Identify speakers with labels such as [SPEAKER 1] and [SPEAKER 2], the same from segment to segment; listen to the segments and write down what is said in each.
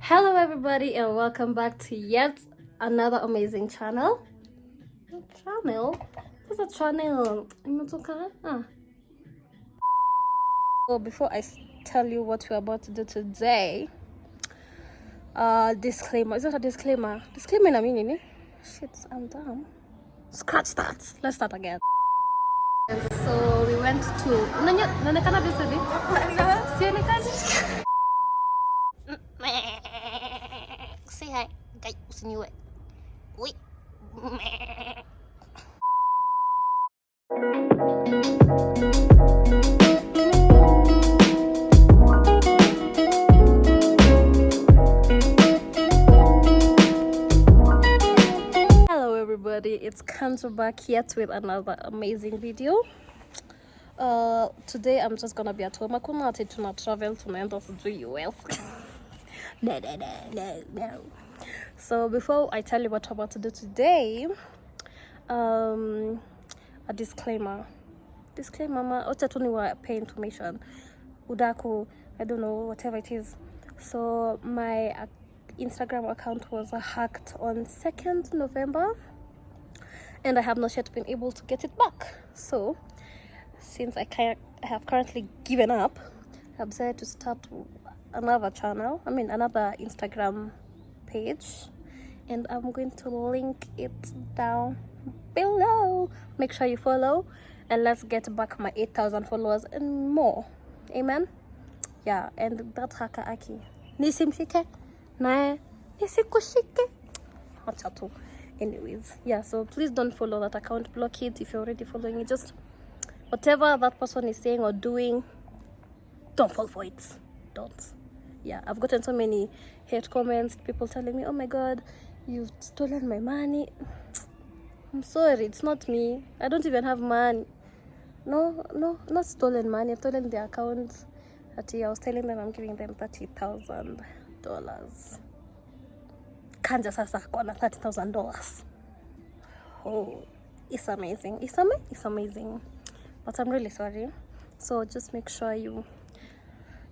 [SPEAKER 1] Hello everybody and welcome back to yet another amazing channel. What's a channel? So before I tell you what we're about to do today, disclaimer. Is that a disclaimer? Disclaimer I mean, shit, I'm dumb. Scratch that. Let's start again. So we went to say hi. Guy, usiniwe. Wait. Hello everybody, it's Kanto back yet with another amazing video. Today I'm just gonna be at home. Hakuna ati tuna travel tunaenda sijui US. No. So before I tell you what I'm about to do today, a disclaimer ma otatuni wa pay information udaku, I don't know, whatever it is. So my Instagram account was hacked on 2nd November and I have not yet been able to get it back. So since I have currently given up, I've decided to start another channel, another Instagram page, and I'm going to link it down below. Make sure you follow and let's get back my 8,000 followers and more. Amen. Yeah, and that haka aki nisimshike na nisikushike hachatu. Anyways, yeah, so please don't follow that account, block it. If you're already following it, just whatever that person is saying or doing, don't fall for it. Don't. Yeah, I've gotten so many hate comments, people telling me, oh my god, you've stolen my money. I'm sorry, it's not me. I don't even have money. No, not stolen money. I've stolen their account. I was telling them I'm giving them $30,000. Kanja sasa kona $30,000. Oh, it's amazing. It's amazing. But I'm really sorry. So just make sure you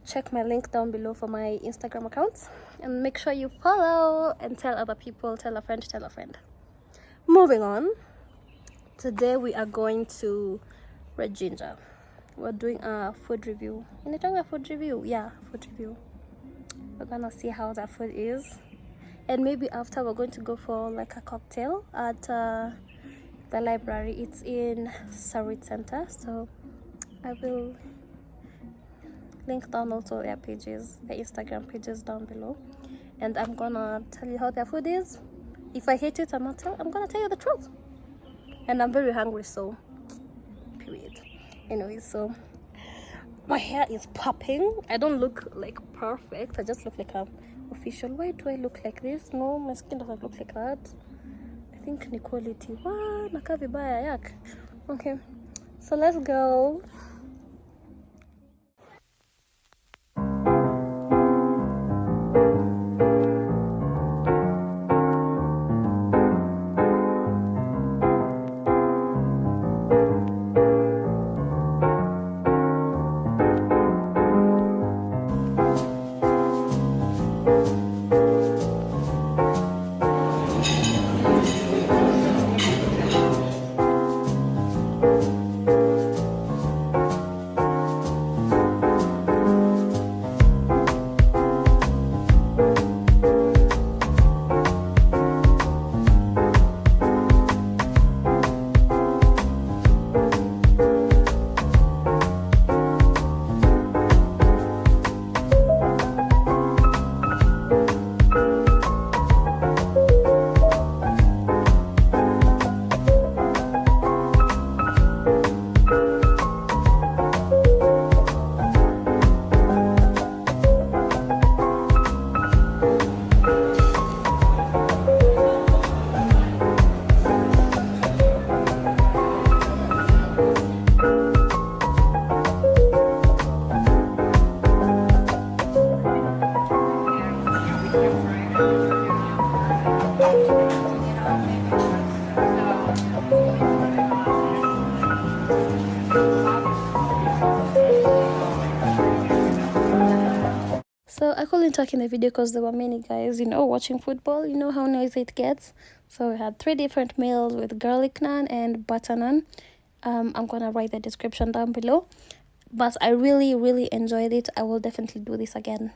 [SPEAKER 1] check my link down below for my Instagram account and make sure you follow and tell other people, tell a friend. Moving on, today we are going to Red Ginger. We're doing a food review. We're gonna see how that food is, and maybe after we're going to go for like a cocktail at the library. It's in Sarit Center, so I will link down also their pages, their Instagram pages down below, and I'm gonna tell you how their food is. If I hate it, I'm gonna tell you the truth. And I'm very hungry, so period. Anyway, so my hair is popping. I don't look like perfect. I just look like an official. Why do I look like this? No, my skin doesn't look like that. I think ni quality. Wow, nakaa vibaya yak. Okay, so let's go. So I call couldn't talk in the video because there were many guys, watching football. You know how noisy it gets. So we had 3 different meals with garlic naan and butter naan. I'm gonna write the description down below. But I really, really enjoyed it. I will definitely do this again.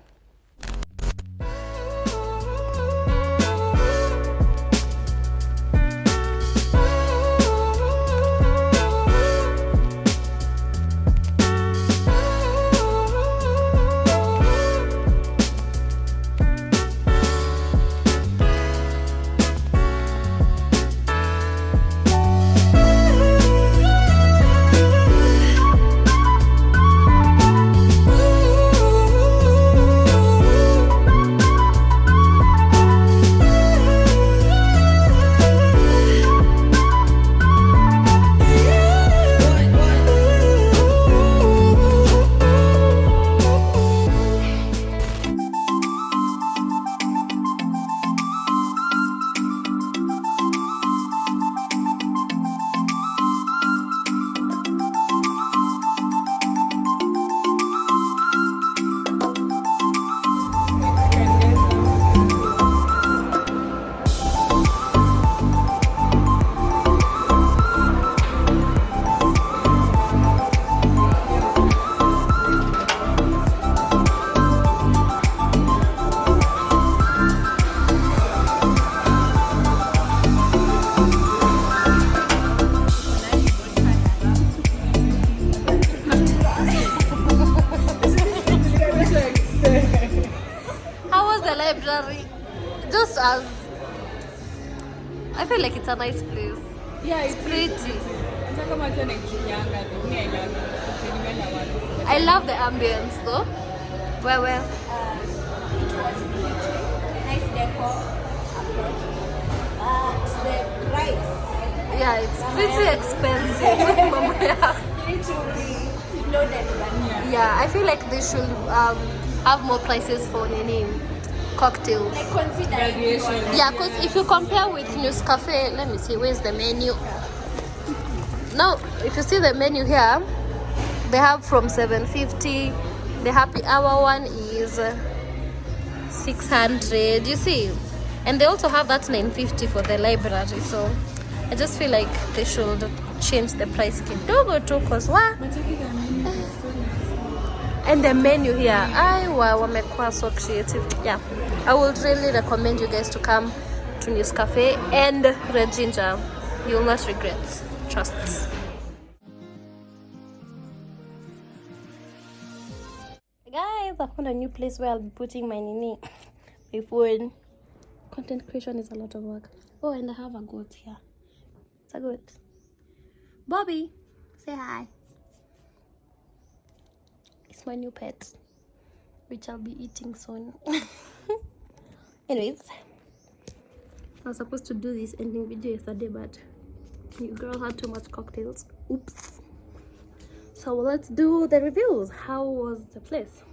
[SPEAKER 1] Library, just as I feel like it's a nice place. Yeah, it's pretty. I love the ambience though. Well.
[SPEAKER 2] It was pretty. Nice decor. But the price.
[SPEAKER 1] Yeah, it's pretty expensive.
[SPEAKER 2] You need to be loaded.
[SPEAKER 1] Yeah, I feel like they should have more prices for cocktails.
[SPEAKER 2] Like consider.
[SPEAKER 1] Yeah, because if you compare with News Cafe, let me see, where's the menu? Now, if you see the menu here, they have from 750. The happy hour one is 600. You see, and they also have that 950 for the library. So I just feel like they should change the price kidogo cause what? And the menu here, wamekuwa so creative. Yeah, I would really recommend you guys to come to News Cafe and Red Ginger. You will not regret. Trust. Guys, I found a new place where I'll be putting my my phone. Content creation is a lot of work. Oh, and I have a goat here. It's a goat. Bobby, say hi. It's my new pet, which I'll be eating soon. Anyways, I was supposed to do this ending video yesterday, but you girl had too much cocktails. Oops. So let's do the reviews. How was the place?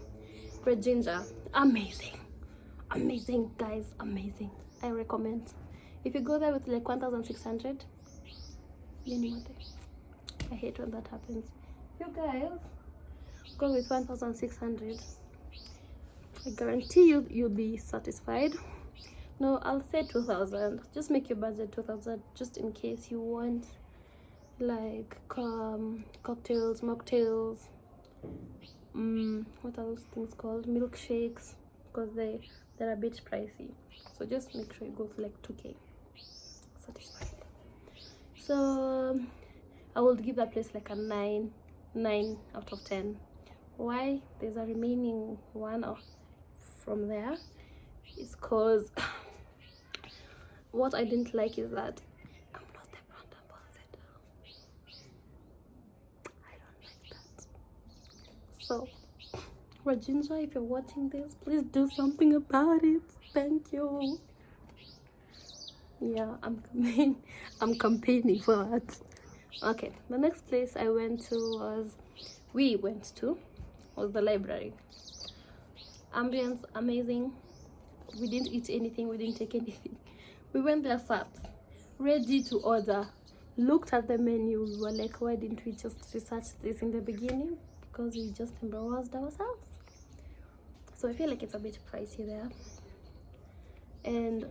[SPEAKER 1] Red Ginger, amazing, guys, amazing. I recommend. If you go there with like 1,600, I hate when that happens. You guys go with 1,600. I guarantee you'll be satisfied. No, I'll say 2,000. Just make your budget 2,000, just in case you want like cocktails, mocktails, what are those things called, milkshakes, because they're a bit pricey. So just make sure you go for like 2K. Satisfied. So I will give that place like a 9 out of 10. Why? There's a remaining one from there. It's cause what I didn't like is that I'm not the brand ambassador. I don't like that. So Red Ginger, if you're watching this, please do something about it. Thank you. Yeah, I'm campaigning for that. Okay, the next place we went to was the library. Ambience amazing. We didn't eat anything, we didn't take anything. We went there, sat, ready to order, looked at the menu. We were like, why didn't we just research this in the beginning? Because we just embarrassed ourselves. so I feel like it's a bit pricey there. And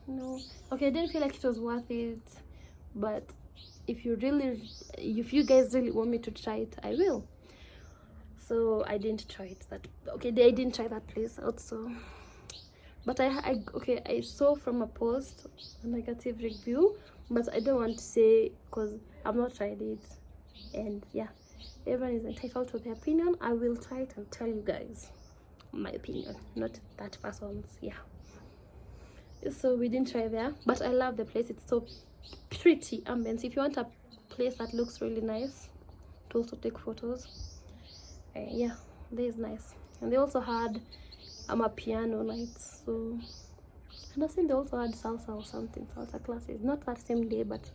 [SPEAKER 1] no, okay, I didn't feel like it was worth it, but if you guys really want me to try it, I will. So I didn't try it. I didn't try that place also. But I saw from a post a negative review, but I don't want to say because I've not tried it. And yeah, everyone is entitled to their opinion. I will try it and tell you guys my opinion, not that person's. Yeah. So we didn't try there, but I love the place. It's so pretty ambience. If you want a place that looks really nice to also take photos, yeah, there is nice. And they also had a piano night, so, and I think they also had salsa or something, salsa classes. Not that same day, but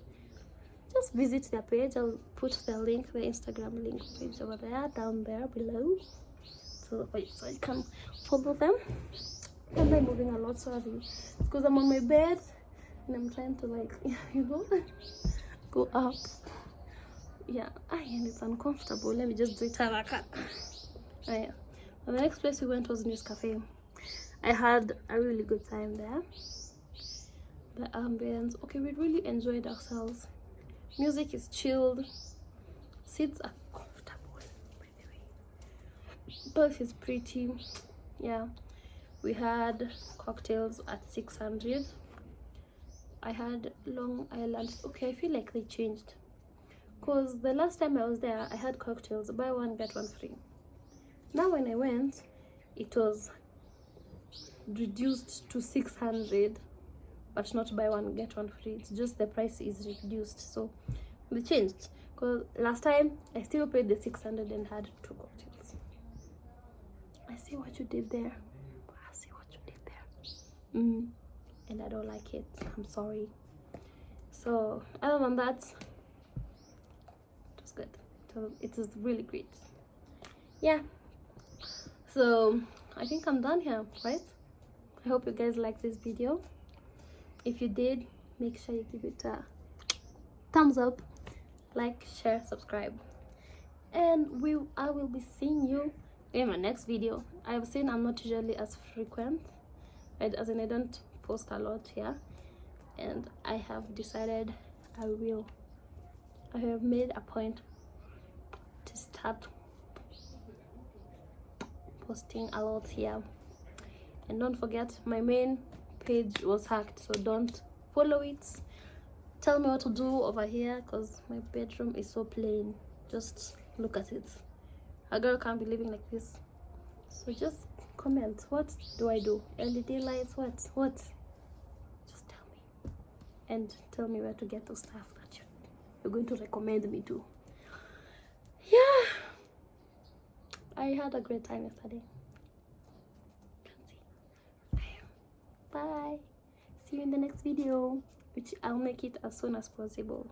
[SPEAKER 1] just visit their page. I'll put the link, the Instagram link page over there, down there below, so you can follow them. And I'm moving a lot, sorry, because I'm on my bed and I'm trying to, like, you know, go up. Yeah, and it's uncomfortable. Let me just do it. Yeah. The next place we went was News Cafe. I had a really good time there. The ambience, okay, we really enjoyed ourselves. Music is chilled, seats are comfortable, by the way. Place is pretty. Yeah, we had cocktails at 600. I had Long Island. Okay, I feel like they changed, because the last time I was there I had cocktails buy one get one free. Now when I went, it was reduced to 600, but not buy one get one free. It's just the price is reduced, so they changed. Because last time I still paid the 600 and had 2 cocktails. I see what you did there. I see what you did there. And I don't like it. I'm sorry. So other than that, it was good. So it was really great. Yeah. So I think I'm done here, right? I hope you guys liked this video. If you did, make sure you give it a thumbs up, like, share, subscribe, and I will be seeing you in my next video. I've seen I'm not usually as frequent, as in I don't post a lot here, and I have decided I have made a point to start posting a lot here. And don't forget, my main page was hacked, so don't follow it. Tell me what to do over here, because my bedroom is so plain. Just look at it. A girl can't be living like this. So just comment, what do I do? LED lights, what? Just tell me, and tell me where to get the stuff that you're going to recommend me to. Yeah, I had a great time yesterday. Bye. See you in the next video, which I'll make it as soon as possible.